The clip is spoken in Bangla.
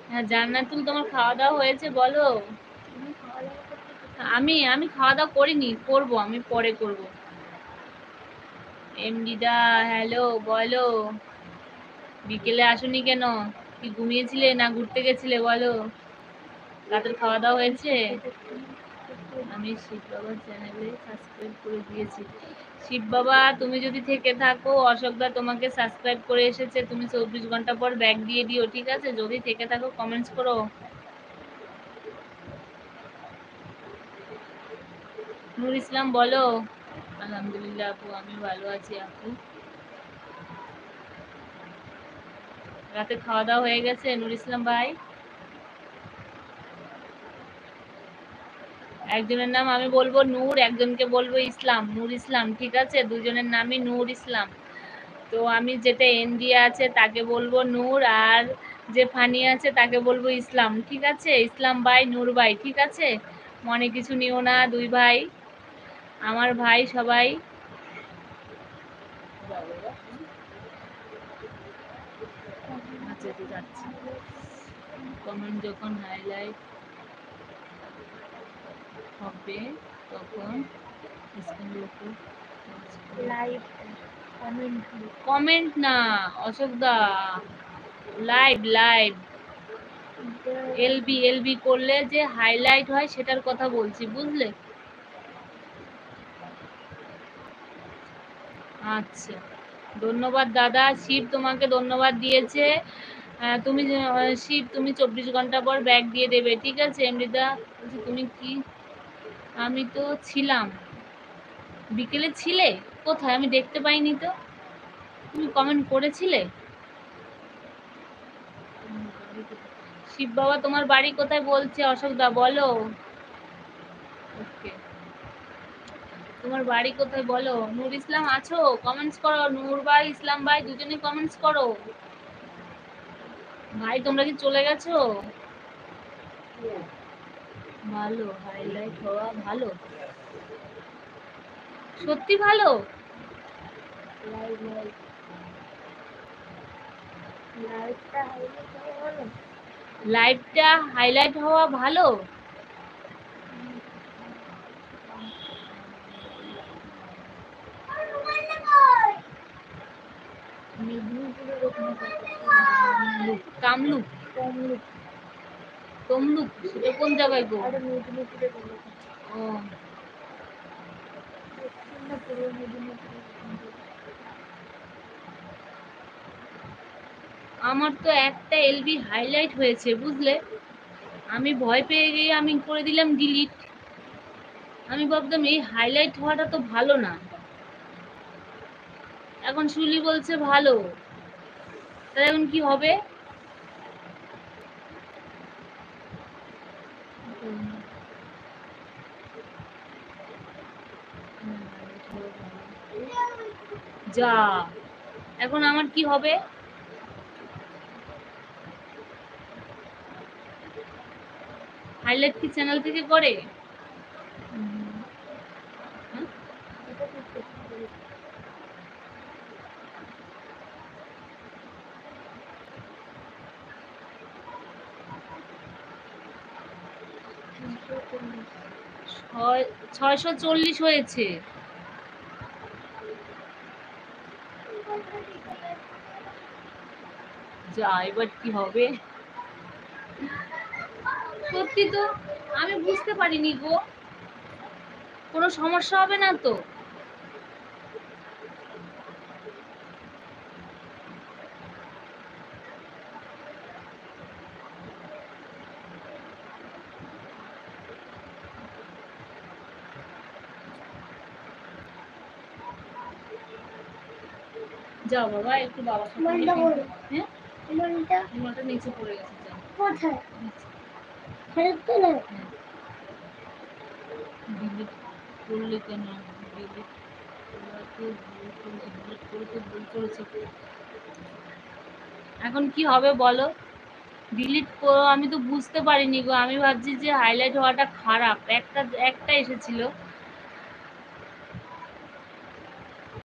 হ্যাঁ জান্নাতুল, তোমার খাওয়া দাওয়া হয়েছে বলো। আমি আমি খাওয়া দাওয়া করিনি, করবো, আমি পরে করবো। এমডিদা হ্যালো, বলো। বিকেলে আসোনি কেন? কি ঘুমিয়েছিলে না ঘুরতে গেছিলে বলো? রাতের খাওয়া দাওয়া হয়েছে? আমি শিব বাবার চ্যানেলে সাবস্ক্রাইব করে দিয়েছি। শিব বাবা তুমি যদি থেকে থাকো, অশোকদা তোমাকে সাবস্ক্রাইব করে এসেছে, তুমি 24 ঘন্টা পর ব্যাক দিয়ে দিও, ঠিক আছে? যদি থেকে থাকো কমেন্টস করো। নূর ইসলাম বলো। আলহামদুলিল্লাহ আপু, আমি ভালো আছি আপু। রাতে খাওয়া দাওয়া হয়ে গেছে নূর ইসলাম ভাই? একজনের নাম আমি বলবো নূর, একজনকে বলবো ইসলাম, নূর ইসলাম, ঠিক আছে? দুজনের নামই নূর ইসলাম। তো আমি যেটা এন দিয়ে আছে তাকে বলবো নূর, আর যে ফানি আছে তাকে বলবো ইসলাম, ঠিক আছে? ইসলাম ভাই, নূর ভাই, ঠিক আছে? মনে কিছু নিও না, দুই ভাই আমার ভাই সবাই। আচ্ছা ঠিক আছে। কমেন্ট যখন হাইলাইট হবে তখন লাইভ কমেন্ট, কমেন্ট না অশোক দা, লাইভ লাইভ এলবি এলবি করলে যে হাইলাইট হয় সেটার কথা বলছি, বুঝলে? আচ্ছা ধন্যবাদ দাদা। শিব তোমাকে ধন্যবাদ দিয়েছে। তুমি শিব তুমি 24 ঘন্টা পর ব্যাগ দিয়ে দেবে, ঠিক আছে? এমরিদা বলছি তুমি কি? আমি তো ছিলাম। বিকেলে ছিলে কোথায়? আমি দেখতে পাইনি তো। তুমি কমেন্ট করেছিলে? শিব বাবা তোমার বাড়ি কোথায় বলছে অশোক দা, বলো। ওকে, তোমার বাড়ি কোথায় বলো। নূর ইসলাম আছো? কমেন্টস করো। নূর ভাই, ইসলাম ভাই, দুজনে কমেন্টস করো। ভাই তোমরা কি চলে গেছো? ভালো হাইলাইট হওয়া ভালো, সত্যি ভালো। লাইভটা হাইলাইট হওয়া ভালো। কামলুক, তমলুক, তমলুক সেটা কোন জায়গায় গো? ও আমার তো একটা এলবি হাইলাইট হয়েছে, বুঝলে? আমি ভয় পেয়ে গিয়ে আমি করে দিলাম ডিলিট। আমি ভাবতাম এই হাইলাইট হওয়াটা তো ভালো না, এখন শুলি বলছে ভালো। তাহলে এখন কি হবে? যা, এখন আমার কি হবে? হাইলাইট কি চ্যানেল থেকে করে? 640 হয়েছে। যা, এবার কি হবে? সত্যি তো আমি বুঝতে পারিনি গো, কোনো সমস্যা হবে না তো? যাও বাবা একটু বাবার সাথে, হ্যাঁ তোমারটা নিচে পড়ে গেছে। কোথায়? ফেরত দিলে? ডিলিট করলে কেন? ডিলিট এখন কি হবে বলো? ডিলিট করো, আমি তো বুঝতে পারিনি গো, আমি ভাবছি যে হাইলাইট হওয়াটা খারাপ, একটা একটা এসেছিল।